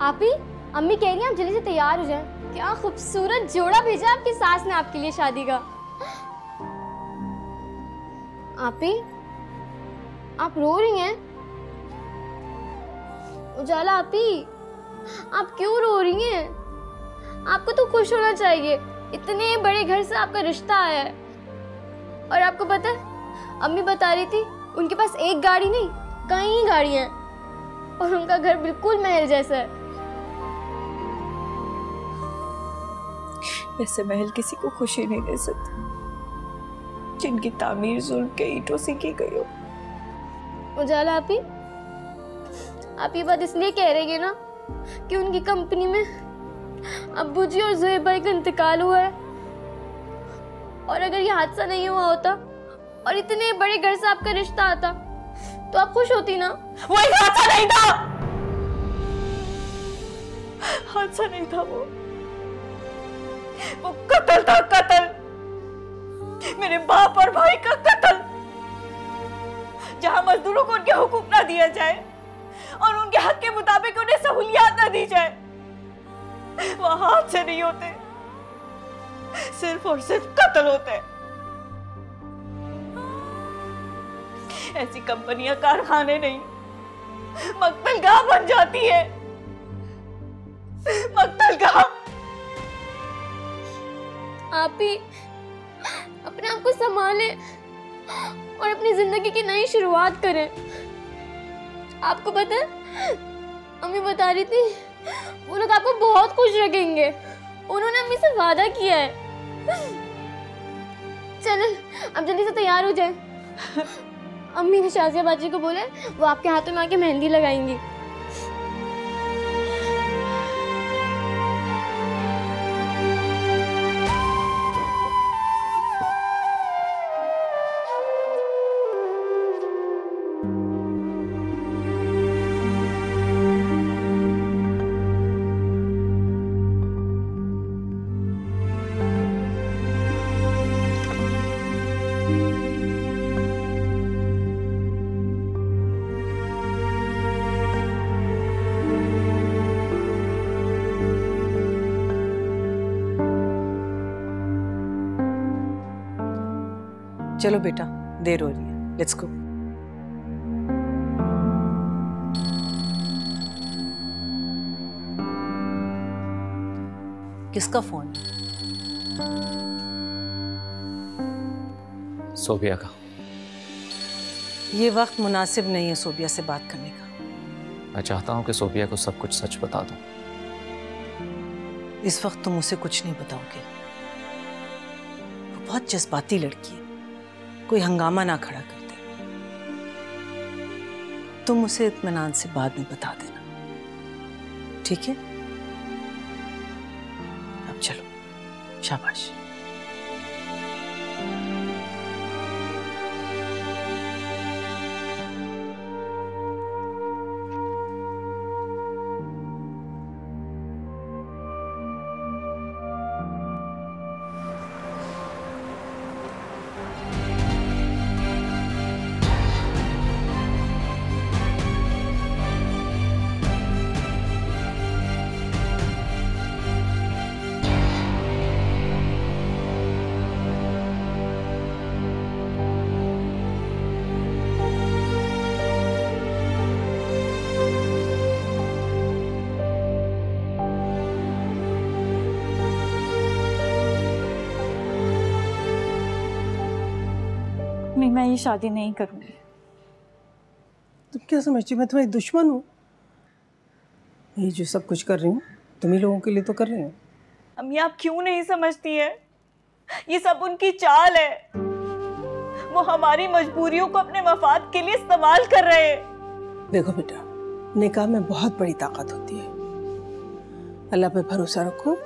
आप ही, अम्मी कह रही हैं आप जल्दी से तैयार हो जाएं। क्या खूबसूरत जोड़ा भेजा आपकी सास ने आपके लिए शादी का। आप ही, आप रो रही हैं? उजाला आप ही, आप क्यों रो रही हैं? आपको तो खुश होना चाहिए, इतने बड़े घर से आपका रिश्ता आया है। और आपको पता है, अम्मी बता रही थी उनके पास एक गाड़ी नहीं कई गाड़ियां हैं और उनका घर बिल्कुल महल जैसा है। ऐसे महल किसी को खुशी नहीं दे सकते जिनकी तामीर जुल्म के ईंटों से की गई हो। उजाला आप ये बात इसलिए कह रही है ना कि उनकी कंपनी में अब्बू जी और ज़ोहेब भाई का इंतकाल हुआ है। और अगर ये हादसा नहीं हुआ होता और इतने बड़े घर से आपका रिश्ता आता तो आप खुश होती ना। वो एक हादसा नहीं था, हादसा नहीं था, वो कत्ल था, कत्ल, मेरे बाप और भाई का कत्ल। जहां मजदूरों को उनके हुकूक ना दिया जाए और उनके हक के मुताबिक उन्हें सहूलियात ना दी जाए, वह हादसे नहीं होते, सिर्फ और सिर्फ कत्ल होते हैं। ऐसी कंपनियां कारखाने नहीं मक्तलगाह बन जाती है, मक्तलगाह। आप ही अपने आप को संभालें और अपनी जिंदगी की नई शुरुआत करें। आपको पता है, अम्मी बता रही थी वो लोग आपको बहुत खुश रखेंगे, उन्होंने अम्मी से वादा किया है। चलो अब जल्दी से तैयार हो जाएं। अम्मी ने शाजिया बाजी को बोला वो आपके हाथों में आके मेहंदी लगाएंगी। चलो बेटा, देर हो रही है, लेट्स गो। किसका फोन? सोबिया का। ये वक्त मुनासिब नहीं है सोबिया से बात करने का। मैं चाहता हूं कि सोबिया को सब कुछ सच बता दूं। इस वक्त तुम उसे कुछ नहीं बताओगे। वो बहुत जज्बाती लड़की है, कोई हंगामा ना खड़ा कर दे। तुम उसे इत्मीनान से बाद में बता देना, ठीक है? अब चलो, शाबाश। नहीं, मैं ये शादी नहीं करूंगी। तुम क्या समझती हो मैं तुम्हारी दुश्मन हूँ? ये जो सब कुछ कर रही हूँ तुम ही लोगों के लिए तो कर रही हूँ। अम्मी आप क्यों नहीं समझती है, ये सब उनकी चाल है। वो हमारी मजबूरियों को अपने मफाद के लिए इस्तेमाल कर रहे हैं। देखो बेटा, निकाह में बहुत बड़ी ताकत होती है। अल्लाह पे भरोसा रखो,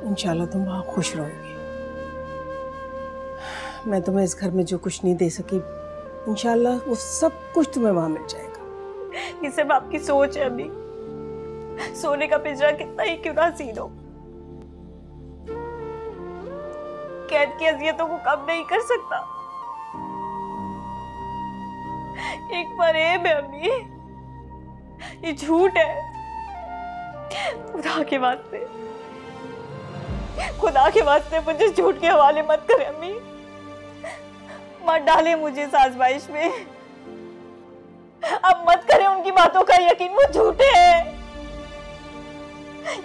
इंशाल्लाह तुम वहाँ खुश रहोगी। मैं तुम्हें इस घर में जो कुछ नहीं दे सकी, इंशाल्लाह वो सब कुछ तुम्हें वहाँ मिल जाएगा। ये सब आपकी सोच है अम्मी। सोने का पिंजरा कितना ही क्यों ना सीन हो, कैद की अजियतों को कम नहीं कर सकता। एक फरेब है अम्मी, ये झूठ है। खुदा के वास्ते मुझे झूठ के हवाले मत करें अम्मी। मत डाले मुझे साज़बाइश में। अब मत करें उनकी बातों का यकीन, वो झूठे हैं।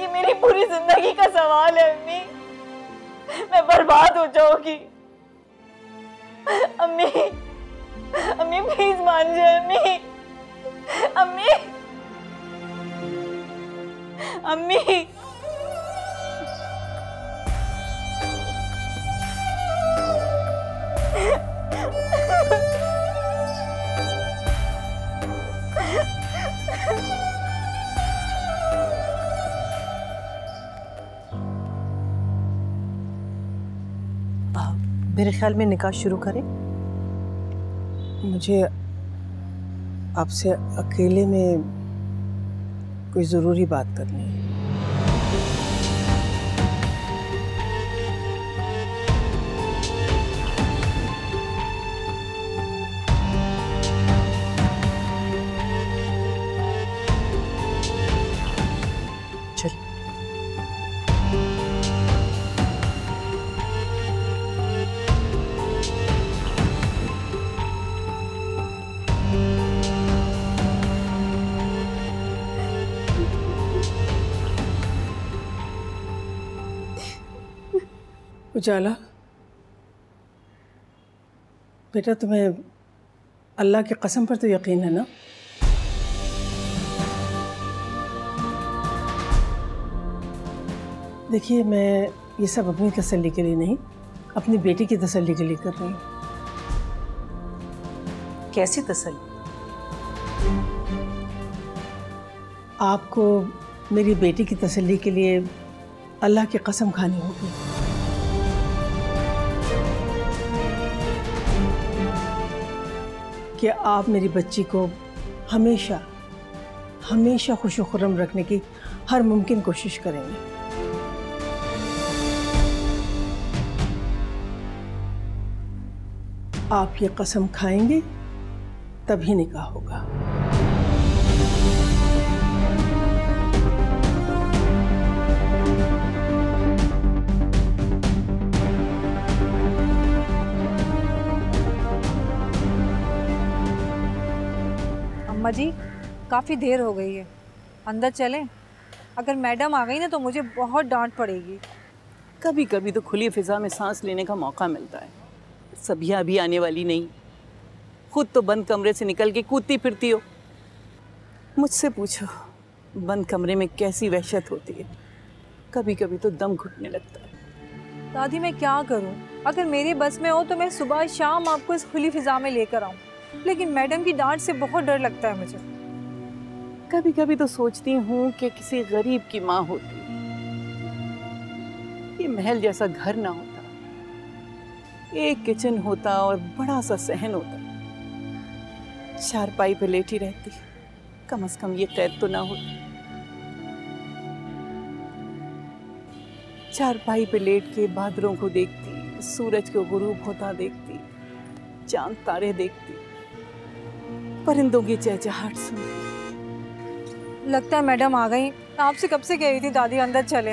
ये मेरी पूरी जिंदगी का सवाल है अम्मी, मैं बर्बाद हो जाऊंगी। अम्मी, अम्मी प्लीज मान जाए अम्मी। अम्मी, अम्मी। मेरे ख्याल में निकाह शुरू करें। मुझे आपसे अकेले में कोई ज़रूरी बात करनी है। चल। उजाला, बेटा तुम्हें अल्लाह की कसम पर तो यकीन है ना? देखिए, मैं ये सब अपनी तसल्ली के लिए नहीं, अपनी बेटी की तसल्ली के लिए कर रही हूँ। कैसी तसल्ली? आपको मेरी बेटी की तसल्ली के लिए अल्लाह की कसम खानी होगी। कि आप मेरी बच्ची को हमेशा हमेशा खुशो खुर्रम रखने की हर मुमकिन कोशिश करेंगे। आप ये कसम खाएंगे तभी निकाह होगा। अम्मा जी, काफ़ी देर हो गई है, अंदर चलें? अगर मैडम आ गई ना तो मुझे बहुत डांट पड़ेगी। कभी कभी तो खुली फिजा में सांस लेने का मौका मिलता है। सबिया अभी आने वाली नहीं, खुद तो बंद कमरे से निकल के कूदती फिरती हो। मुझसे पूछो बंद कमरे में कैसी वहशत होती है, कभी कभी तो दम घुटने लगता है। दादी मैं क्या करूं? अगर मेरे बस में हो तो मैं सुबह शाम आपको इस खुली फिजा में लेकर आऊं, लेकिन मैडम की डांट से बहुत डर लगता है मुझे। कभी कभी तो सोचती हूँ कि किसी गरीब की माँ होती, ये महल जैसा घर ना होता, एक किचन होता और बड़ा सा सहन होता, चारपाई पे लेटी रहती, कम से कम ये कैद तो ना होती। चारपाई पे लेट के बादलों को देखती, सूरज को गुरूब होता देखती, चांद तारे देखती, परिंदों की चहचहाहट सुनती। लगता है मैडम आ गई। आपसे कब से कह रही थी दादी अंदर चले।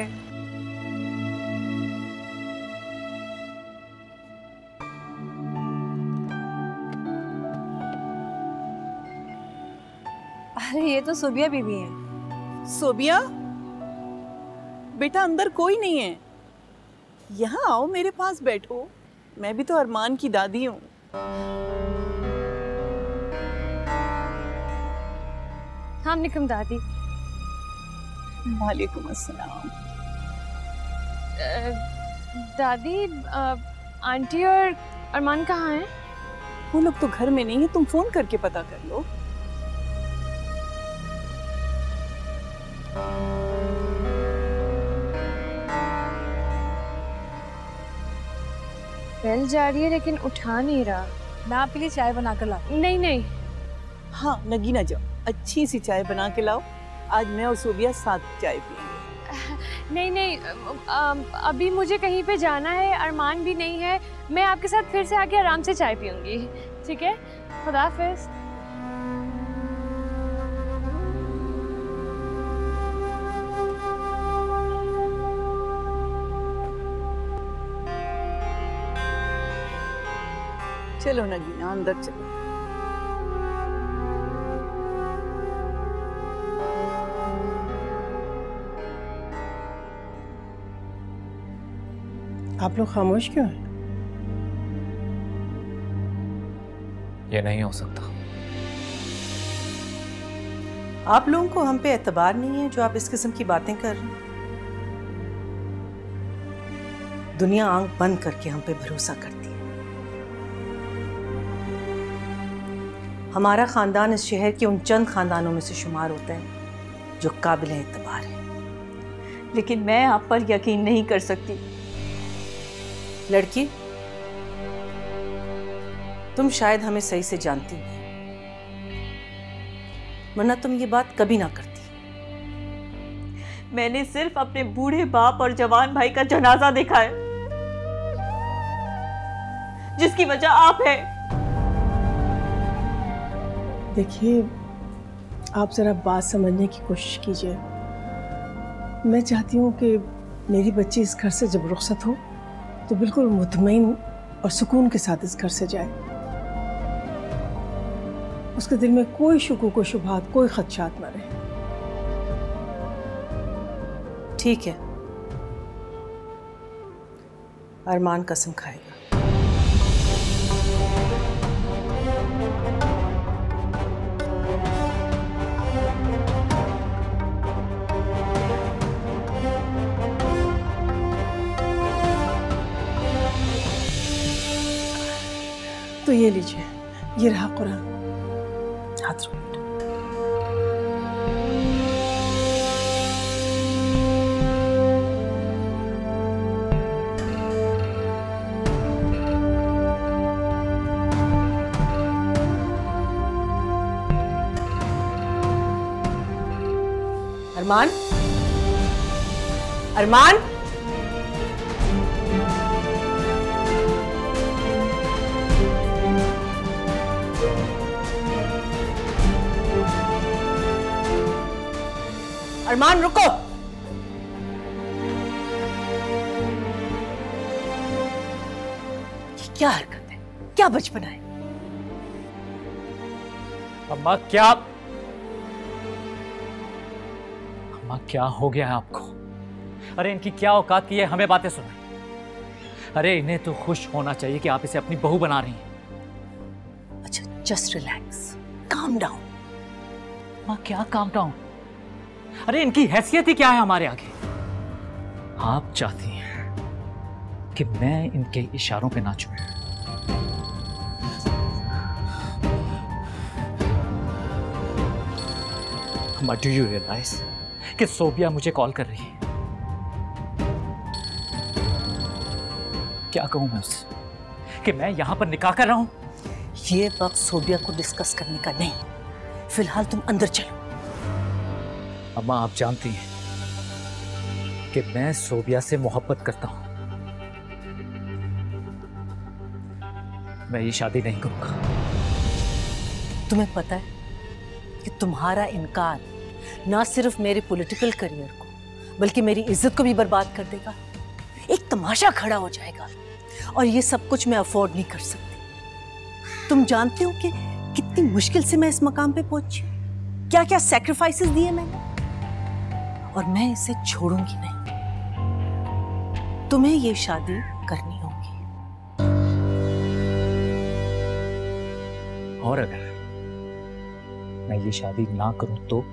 अरे ये तो सुबिया बीबी है। सोबिया बेटा, अंदर कोई नहीं है, यहाँ आओ, मेरे पास बैठो। मैं भी तो अरमान की दादी हूँ। अस्सलामुअलैकुम दादी। वालेकुम अस्सलाम। दादी, आंटी और अरमान कहाँ हैं? वो लोग तो घर में नहीं है, तुम फोन करके पता कर लो। बेल जा रही है लेकिन उठा नहीं रहा। मैं आपके लिए चाय बना कर ला। नहीं नहीं। हाँ, लगी ना जाओ, अच्छी सी चाय बना के लाओ। आज मैं और सोबिया साथ चाय पिएंगे। नहीं नहीं, अभी मुझे कहीं पे जाना है, अरमान भी नहीं है। मैं आपके साथ फिर से आके आराम से चाय पीऊंगी, ठीक है? खुदा हाफिज। चलो नगीना अंदर चलो। आप लोग खामोश क्यों हैं? ये नहीं हो सकता। आप लोगों को हम पे एतबार नहीं है जो आप इस किस्म की बातें कर रहे हैं? दुनिया आंख बंद करके हम पे भरोसा करती है। हमारा खानदान इस शहर के उन चंद खानदानों में से शुमार होता है जो काबिल एतबार है। लेकिन मैं आप पर यकीन नहीं कर सकती। लड़की, तुम शायद हमें सही से जानती नहीं, वरना तुम ये बात कभी ना करती। मैंने सिर्फ अपने बूढ़े बाप और जवान भाई का जनाजा देखा है, जिसकी वजह आप है। देखिए, आप जरा बात समझने की कोशिश कीजिए। मैं चाहती हूँ कि मेरी बच्ची इस घर से जब रुखसत हो तो बिल्कुल मुतमईन और सुकून के साथ इस घर से जाए। उसके दिल में कोई शुकूक व शुबहात, कोई खदशात न रहे। ठीक है, अरमान कसम खाएगा। तो ये लीजिए, ये रहा कुरान। हाथ रखो। अरमान, अरमान, अरमान रुको। ये क्या हरकत है? क्या बचपना है? अम्मा क्या, अम्मा क्या हो गया है आपको? अरे इनकी क्या औकात की है हमें बातें सुनाए? अरे इन्हें तो खुश होना चाहिए कि आप इसे अपनी बहू बना रही हैं। अच्छा, जस्ट रिलैक्स, काम डाउन। अम्मा क्या काम डाउन? अरे इनकी हैसियत ही क्या है हमारे आगे? आप चाहती हैं कि मैं इनके इशारों पे नाचूं? But do you realize कि सोबिया मुझे कॉल कर रही है? क्या कहूं मैं उससे कि मैं यहां पर निकाह कर रहा हूं? ये वक्त सोबिया को डिस्कस करने का नहीं। फिलहाल तुम अंदर चलो। अम्मा आप जानती हैं कि मैं सोबिया से मोहब्बत करता हूं। मैं ये शादी नहीं करूंगा। तुम्हें पता है कि तुम्हारा इनकार ना सिर्फ मेरे पॉलिटिकल करियर को बल्कि मेरी इज्जत को भी बर्बाद कर देगा। एक तमाशा खड़ा हो जाएगा और ये सब कुछ मैं अफोर्ड नहीं कर सकती। तुम जानते हो कि कितनी मुश्किल से मैं इस मकाम पे पहुंची, क्या क्या सैक्रिफाइसेस दिए मैंने, और मैं इसे छोड़ूंगी नहीं। तुम्हें ये शादी करनी होगी। और अगर मैं ये शादी ना करूं तो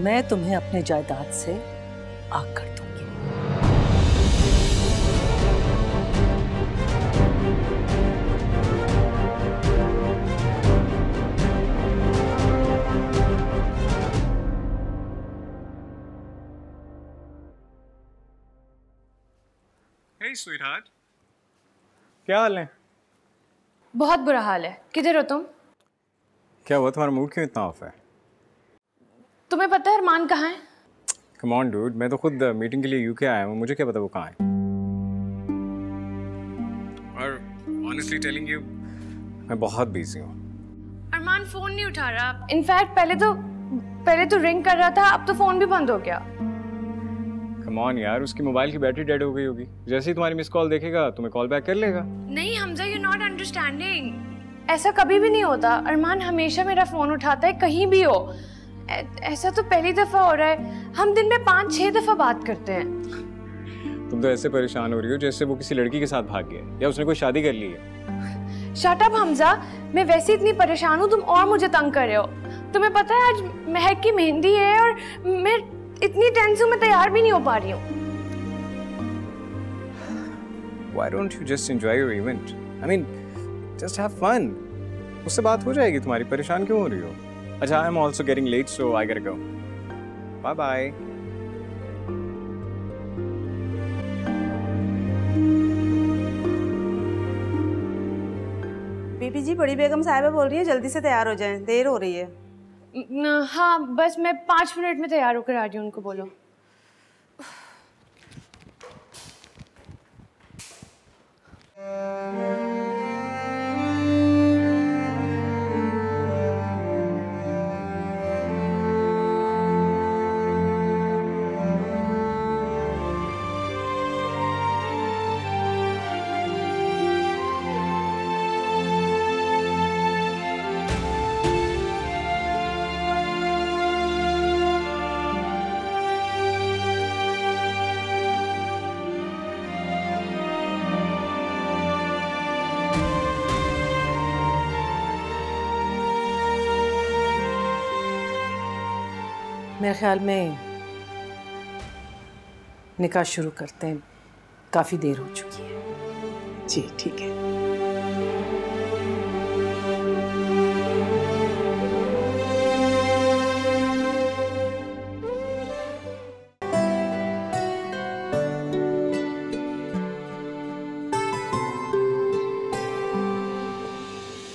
मैं तुम्हें अपने जायदाद से आग कर दूंगी। Hey sweetheart, क्या हाल है? बहुत बुरा हाल है। किधर हो तुम? क्या हुआ, तुम्हारा मूड क्यों इतना ऑफ है? तुम्हें पता है अरमान कहाँ है? Come on dude, मैं तो खुद मीटिंग के लिए यूके आया हूँ, मुझे क्या पता वो कहाँ है। और honestly telling you, मैं बहुत बिजी हूँ। अरमान फोन नहीं उठा रहा। इनफैक्ट पहले तो रिंग कर रहा था, अब तो फोन भी बंद हो गया। Come on यार, उसकी मोबाइल की बैटरी डेड हो गई होगी। जैसे ही तुम्हारी मिस कॉल देखेगा तुम्हें कॉल बैक कर लेगा। नहीं हमजा, यू नॉट अंडरस्टैंडिंग। ऐसा कभी भी नहीं होता। अरमान हमेशा मेरा फोन उठाता है कहीं भी हो। ऐसा तो पहली दफा हो रहा है। हम दिन में 5-6 दफा बात करते हैं। तुम तो ऐसे परेशान हो रही हो जैसे वो किसी लड़की के साथ भाग गया या उसने कोई शादी कर ली है। शट अप हमजा, मैं वैसे इतनी परेशान हूँ, तुम और मुझे तंग कर रहे हो। तुम्हें पता है आज महक की मेहंदी है और मैं इतनी टेंशन में तैयार भी नहीं हो पा रही हूँ। Why don't you just enjoy your event? I mean, just have fun. उससे बात हो जाएगी तुम्हारी, परेशान क्यों हो रही हो? अच्छा, I'm also getting late, so I gotta go. Bye bye. बीबी जी, बड़ी बेगम साहिबा बोल रही है जल्दी से तैयार हो जाएं, देर हो रही है। हाँ बस मैं 5 मिनट में तैयार होकर आ रही हूँ, उनको बोलो। मेरे ख्याल में निकाह शुरू करते हैं, काफ़ी देर हो चुकी है। जी ठीक है।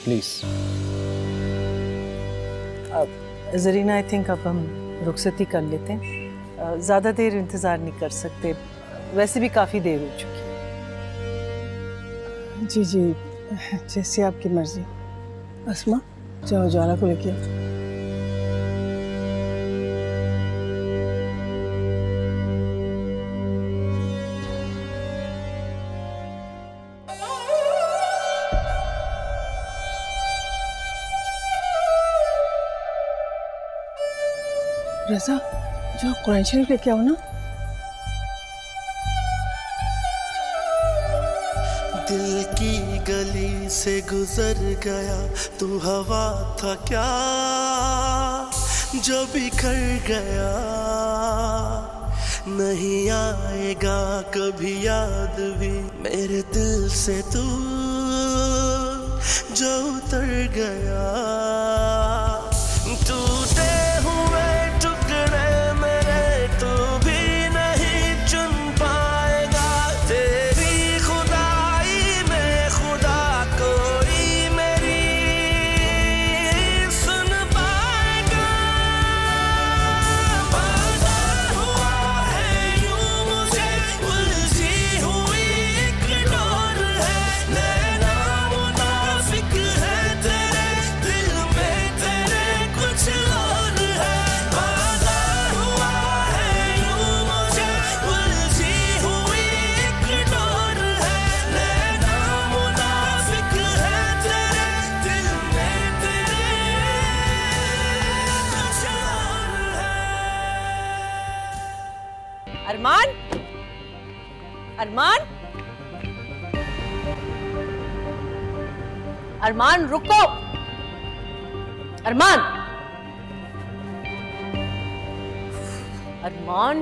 Please. अब जरीना, आई थिंक अब हम रुखसती कर लेते हैं। ज़्यादा देर इंतज़ार नहीं कर सकते, वैसे भी काफ़ी देर हो चुकी है। जी जी, जैसे आपकी मर्जी। अस्मा, जाओ ज्वाला को लेके आओ। रज़ा, जो कुरान शरीफ लेके आओ ना। दिल की गली से गुजर गया, तू हवा था क्या जो बिखर गया। नहीं आएगा कभी याद भी मेरे दिल से तू जो उतर गया। टूटे हुए टुकड़े मेरे तू भी नहीं चुन पाएगा। तेरी खुदाई में खुदा कोई मेरी सुन पाएगा। वादा हुआ है यूं मुझे, उलझी हुई एक डोर है। नैना मुनाफिक है तेरे दिल में, तेरे कुछ और है। वादा हुआ है यूं मुझे, उलझी हुई एक डोर है। नैना मुनाफिक है तेरे दिल में, तेरे कुछ और है। अरमान, अरमान, अरमान रुको। अरमान, अरमान,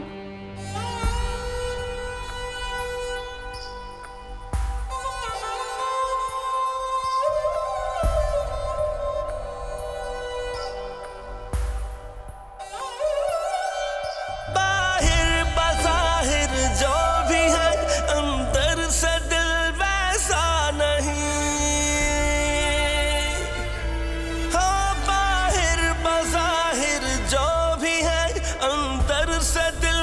बाहिर बज़ाहिर जो भी है, अंदर से दिल वैसा नहीं। हाँ, बाहिर बज़ाहिर जो भी है, अंदर से दिल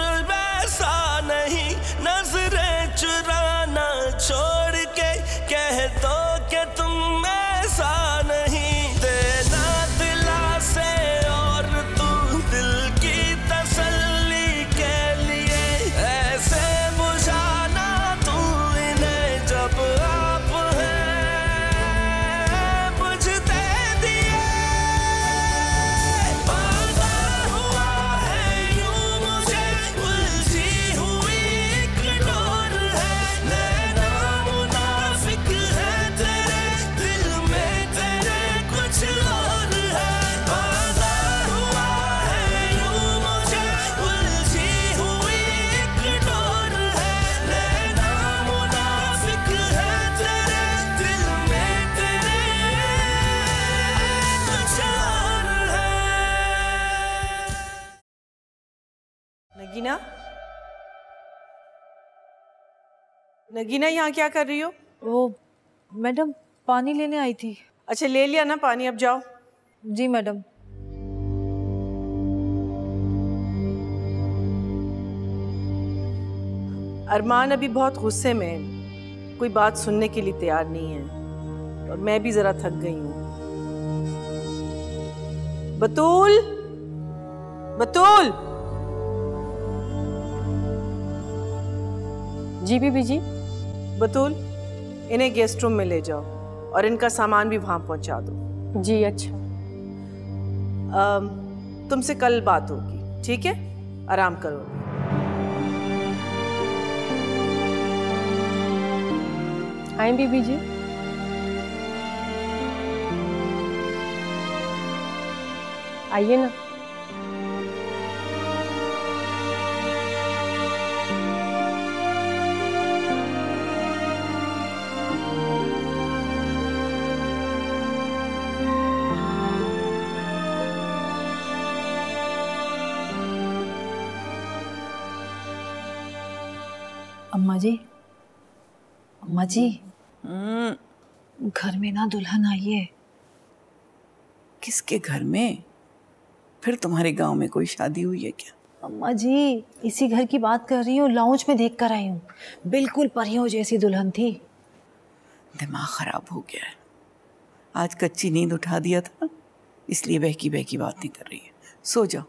नगीना, नगीना यहाँ क्या कर रही हो? वो मैडम पानी लेने आई थी। अच्छा ले लिया ना पानी, अब जाओ। जी मैडम। अरमान अभी बहुत गुस्से में है, कोई बात सुनने के लिए तैयार नहीं है और मैं भी जरा थक गई हूँ। बतूल, बतूल। जी बीबी जी। बतूल, इन्हें गेस्ट रूम में ले जाओ और इनका सामान भी वहां पहुंचा दो। जी अच्छा। तुमसे कल बात होगी, ठीक है? आराम करो। आए बीबी जी। आइए ना। अम्मा जी, अम्मा जी, घर में ना दुल्हन आई है। किसके घर में? फिर तुम्हारे गांव में कोई शादी हुई है क्या? अम्मा जी, इसी घर की बात कर रही हूँ, लाउंज में देख कर आई हूँ। बिल्कुल परियों जैसी दुल्हन थी। दिमाग खराब हो गया है। आज कच्ची नींद उठा दिया था, इसलिए बहकी बहकी बातें कर रही है। सो जाओ।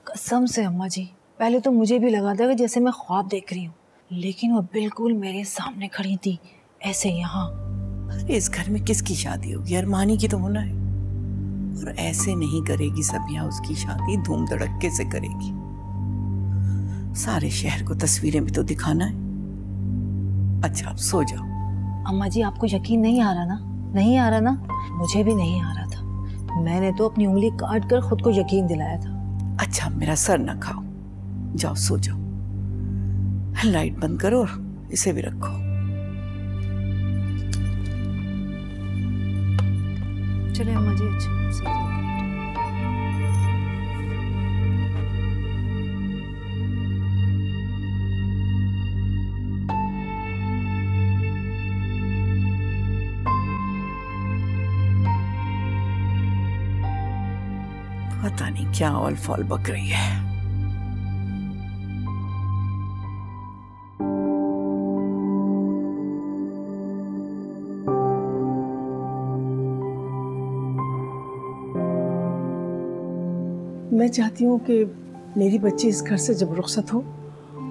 कसम से अम्मा जी, पहले तो मुझे भी लगा था कि जैसे मैं ख्वाब देख रही हूँ, लेकिन वो बिल्कुल मेरे सामने खड़ी थी, ऐसे यहाँ। अरे इस घर में किसकी शादी होगी? अरमानी की तो होना है। और ऐसे नहीं करेगी सबिया उसकी शादी, धूम धड़क्के से करेगी। सारे शहर को तस्वीरें भी तो दिखाना है। अच्छा अब सो जाओ। अम्मा जी, आपको यकीन नहीं आ रहा ना? नहीं आ रहा ना? मुझे भी नहीं आ रहा था। मैंने तो अपनी उंगली काट कर खुद को यकीन दिलाया था। अच्छा मेरा सर ना खाओ, जाओ सो जाओ। लाइट बंद करो और इसे भी रखो। चले अम्मा जी, अच्छा। पता नहीं क्या ऑल फॉल बक रही है। मैं चाहती हूँ कि मेरी बच्ची इस घर से जब रुखसत हो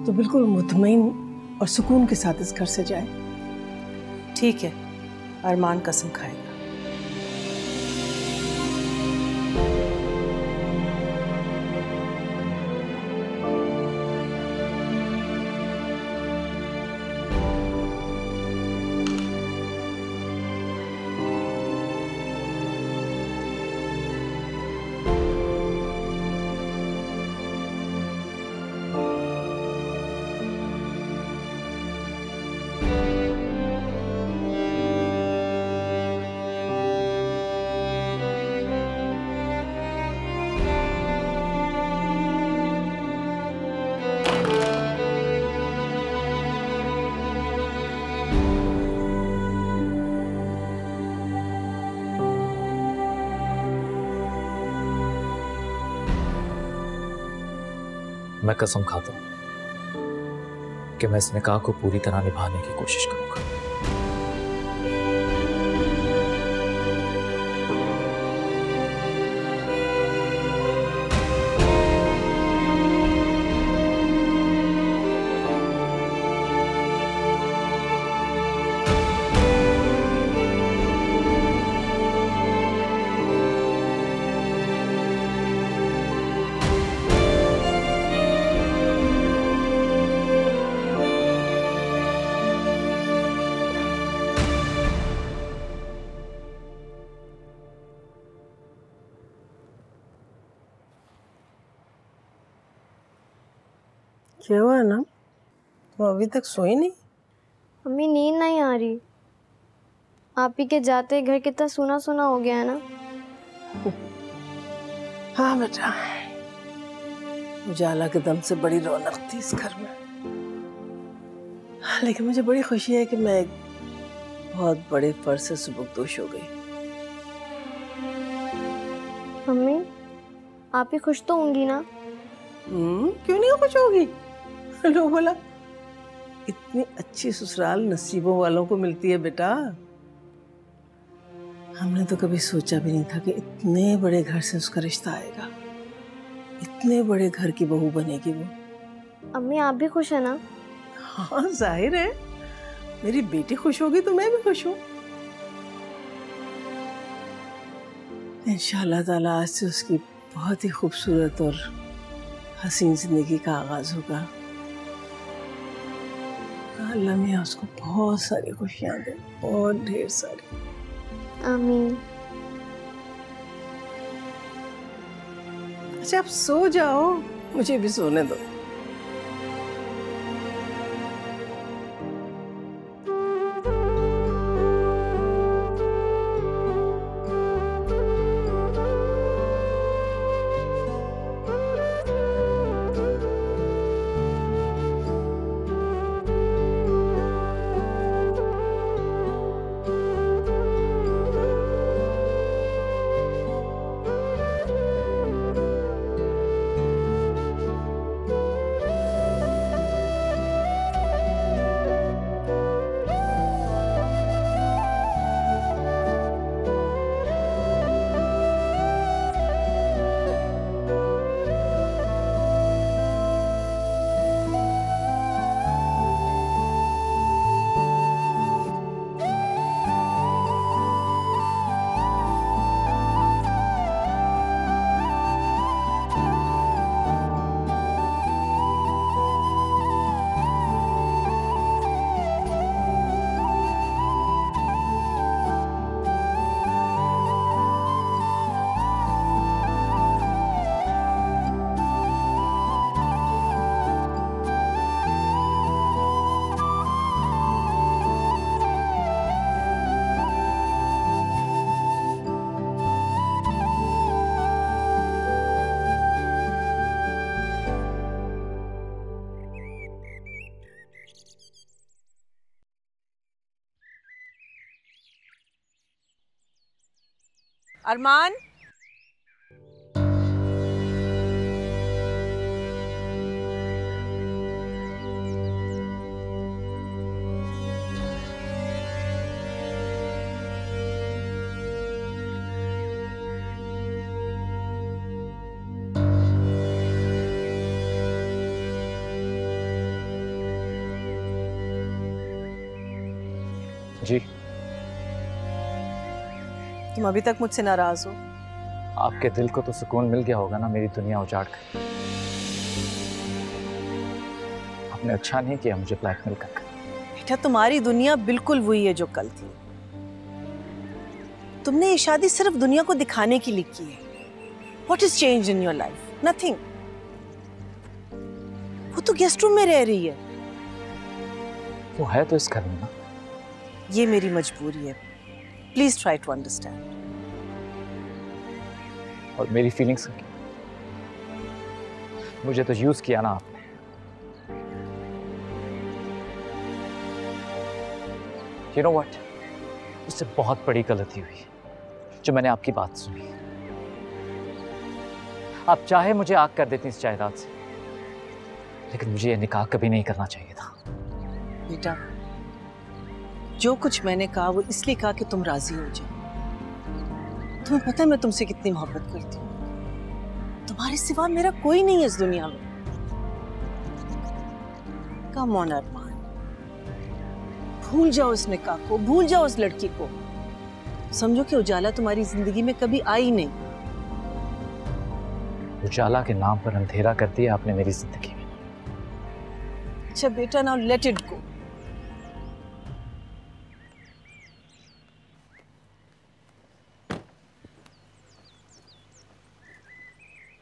तो बिल्कुल मुतमईन और सुकून के साथ इस घर से जाए। ठीक है, अरमान कसम खाएगा। मैं कसम खाता हूं कि मैं इस निकाह को पूरी तरह निभाने की कोशिश करूंगा। क्या हुआ ना? तुम अभी तक सोई नहीं? मम्मी नींद नहीं आ रही। आप ही के जाते घर कितना सुना सुना हो गया है ना। हाँ बेटा, उजाला के दम से बड़ी रौनक थी इस घर में, लेकिन मुझे बड़ी खुशी है कि मैं एक बहुत बड़े फर्ज से सुबुकदोश हो गई। मम्मी, आप ही खुश तो होंगी ना? क्यों नहीं खुश होगी? लोग बोला इतनी अच्छी ससुराल नसीबों वालों को मिलती है बेटा। हमने तो कभी सोचा भी नहीं था कि इतने बड़े घर से उसका रिश्ता आएगा, इतने बड़े घर की बहू बनेगी वो। अम्मी, आप भी खुश है ना? हाँ, जाहिर है, मेरी बेटी खुश होगी तो मैं भी खुश हूँ। इंशाअल्लाह ताला आज से उसकी बहुत ही खूबसूरत और हसीन जिंदगी का आगाज होगा। अल्लाह मियां उसको बहुत सारी खुशियां दे, बहुत ढेर सारी। आमीन। अच्छा, आप सो जाओ, मुझे भी सोने दो। अरमान, जी, तुम अभी तक मुझसे नाराज हो? आपके दिल को तो सुकून मिल गया होगा ना मेरी दुनिया उजाड़ कर। आपने अच्छा नहीं किया मुझे ब्लैकमेल कर। बेटा, तुम्हारी दुनिया बिल्कुल वही है जो कल थी। तुमने ये शादी सिर्फ दुनिया को दिखाने के लिए की है। What is changed in your life? Nothing. वो तो गेस्ट रूम में रह रही है। वो है तो इस घर में ना। ये मेरी मजबूरी है। Please try to understand. और मेरी फीलिंग्स की मुझे तो यूज किया ना आपने। You know what? उससे बहुत बड़ी गलती हुई जो मैंने आपकी बात सुनी। आप चाहे मुझे आग कर देती इस जायदाद से, लेकिन मुझे यह निकाह कभी नहीं करना चाहिए था। बेटा, जो कुछ मैंने कहा वो इसलिए कहा कि तुम राजी हो जाओ। तुम्हें पता है मैं तुमसे कितनी मोहब्बत करती हूँ। तुम्हारे सिवा मेरा कोई नहीं है इस दुनिया में। कम ऑन अरमान, भूल जाओ इस निकाह को, भूल जाओ उस लड़की को। समझो कि उजाला तुम्हारी जिंदगी में कभी आई नहीं। उजाला के नाम पर अंधेरा कर दिया आपने मेरी जिंदगी में। अच्छा बेटा, now let it go.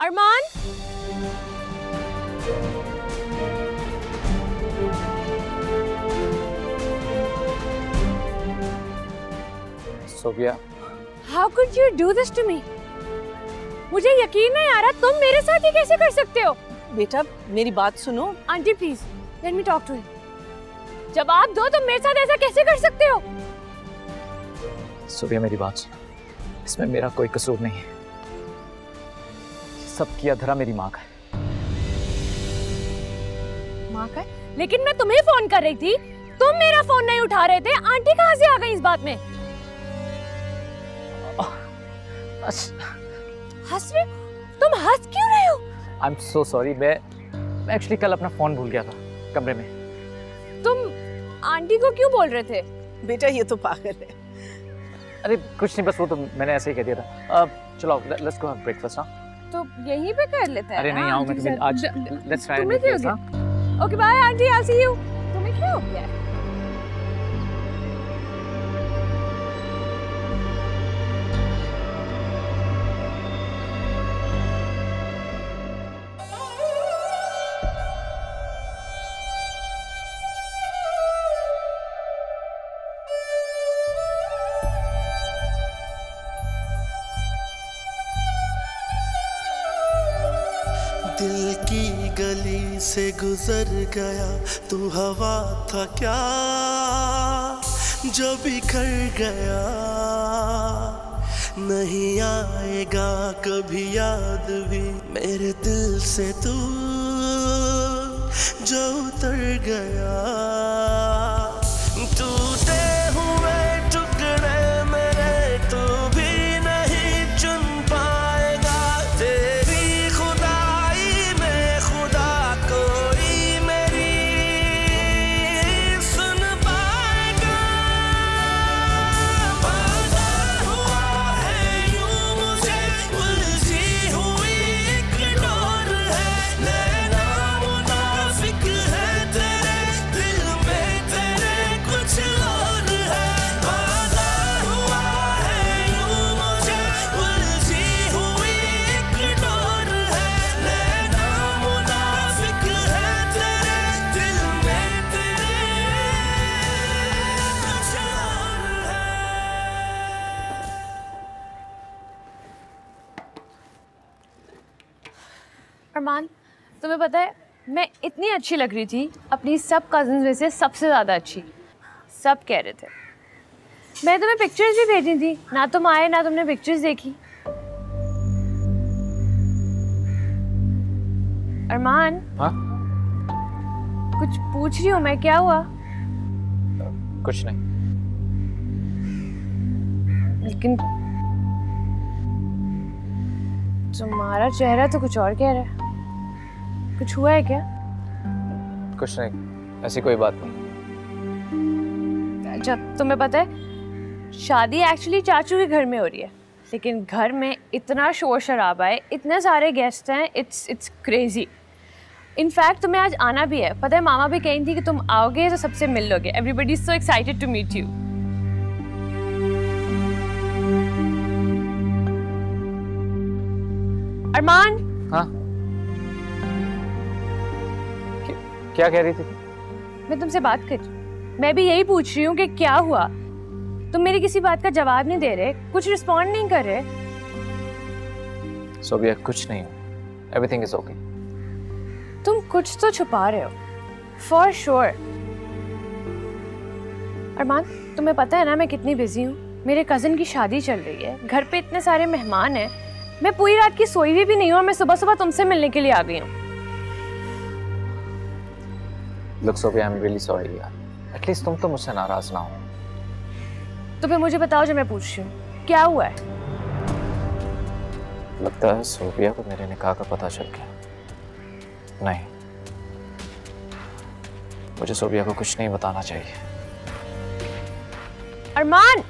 Armaan, Sophia, how could you do this to me? मुझे यकीन नहीं आ रहा, तुम मेरे साथ ये कैसे कर सकते हो? बेटा मेरी बात सुनो। Aunty please let me talk to him. जवाब दो, तुम मेरे साथ ऐसा कैसे कर सकते हो? सोफिया मेरी बात सुनो, इसमें मेरा कोई कसूर नहीं है। सब की अधरा मेरी माँ का है। माँ का? लेकिन मैं तुम्हें फोन कर रही थी, तुम मेरा फोन नहीं उठा रहे थे। आंटी कहाँ से आ गई इस बात में? हंस रहे? तुम हंस क्यों रहे हो? आई एम सो सॉरी, मैं एक्चुअली कल अपना फोन भूल गया था कमरे में। तुम आंटी को क्यों बोल रहे थे? बेटा ये तो पागल है। अरे कुछ नहीं, बस वो तो मैंने ऐसे ही कह दिया था। चलो लेट्स गो हैव ब्रेकफास्ट। हाँ तो यहीं पे कर लेते हैं। अरे नहीं आऊँ मैं तुम्हें आज। Let's try. तुम्हें क्या हो गया? Okay bye aunty, I see you. तुम्हें क्या हो गया? दिल की गली से गुजर गया, तू हवा था क्या जो बिखर गया। नहीं आएगा कभी याद भी मेरे दिल से तू जो उतर गया। टूटे हुए टुकड़े मेरे तू भी नहीं चुन पाएगा। तेरी खुदाई में खुदा कोई मेरी सुन पाएगा। वादा हुआ है यूं मुझे उलझी हुई एक डोर है। नैना मुनाफिक है तेरे दिल में तेरे कुछ और है। वादा हुआ है यूं मुझे उलझी हुई एक डोर है। नैना मुनाफिक है तेरे दिल में तेरे कुछ और है। अरमान, तुम्हें पता है मैं इतनी अच्छी लग रही थी, अपनी सब कजिन्स में से सबसे ज़्यादा अच्छी। सब कह रहे थे। मैं तुम्हें पिक्चर्स भी भेजी थी, ना तुम आए ना तुमने पिक्चर्स देखी। अरमान, हाँ कुछ पूछ रही हूँ मैं, क्या हुआ? कुछ नहीं। लेकिन तुम्हारा चेहरा तो कुछ और कह रहा है। कुछ हुआ है क्या? कुछ नहीं, ऐसी कोई बात नहीं। जब तुम्हें पता है शादी एक्चुअली चाचू के घर में हो रही है, लेकिन घर में इतना शोर शराबा है, इतने सारे गेस्ट हैं, इट्स क्रेजी। इनफैक्ट तुम्हें आज आना भी है। पता है मामा भी कही थी कि तुम आओगे तो सबसे मिल लोगे। Everybody is so excited to meet you. Arman, हाँ क्या कह रही थी? मैं तुमसे बात कर रही हूँ। मैं भी यही पूछ रही हूँ कि क्या हुआ। तुम मेरी किसी बात का जवाब नहीं दे रहे, कुछ रिस्पॉन्ड नहीं कर रहे। सोफिया कुछ नहीं, एवरीथिंग इज ओके। तुम कुछ तो छुपा रहे हो फॉर श्योर। अरमान, तुम्हें पता है ना मैं कितनी बिजी हूँ। मेरे कजिन की शादी चल रही है, घर पे इतने सारे मेहमान हैं। मैं पूरी रात की सोई हुई भी नहीं हूँ और मैं सुबह सुबह तुमसे मिलने के लिए आ गई हूँ। Look, Sophia, I'm really sorry यार। एटलीस्ट तुम तो मुझसे नाराज ना हो। तो फिर मुझे बताओ जो मैं पूछ रही हूँ, क्या हुआ है? लगता है सोफिया को मेरे निकाह का पता चल गया। नहीं, मुझे सोफिया को कुछ नहीं बताना चाहिए। अरमान!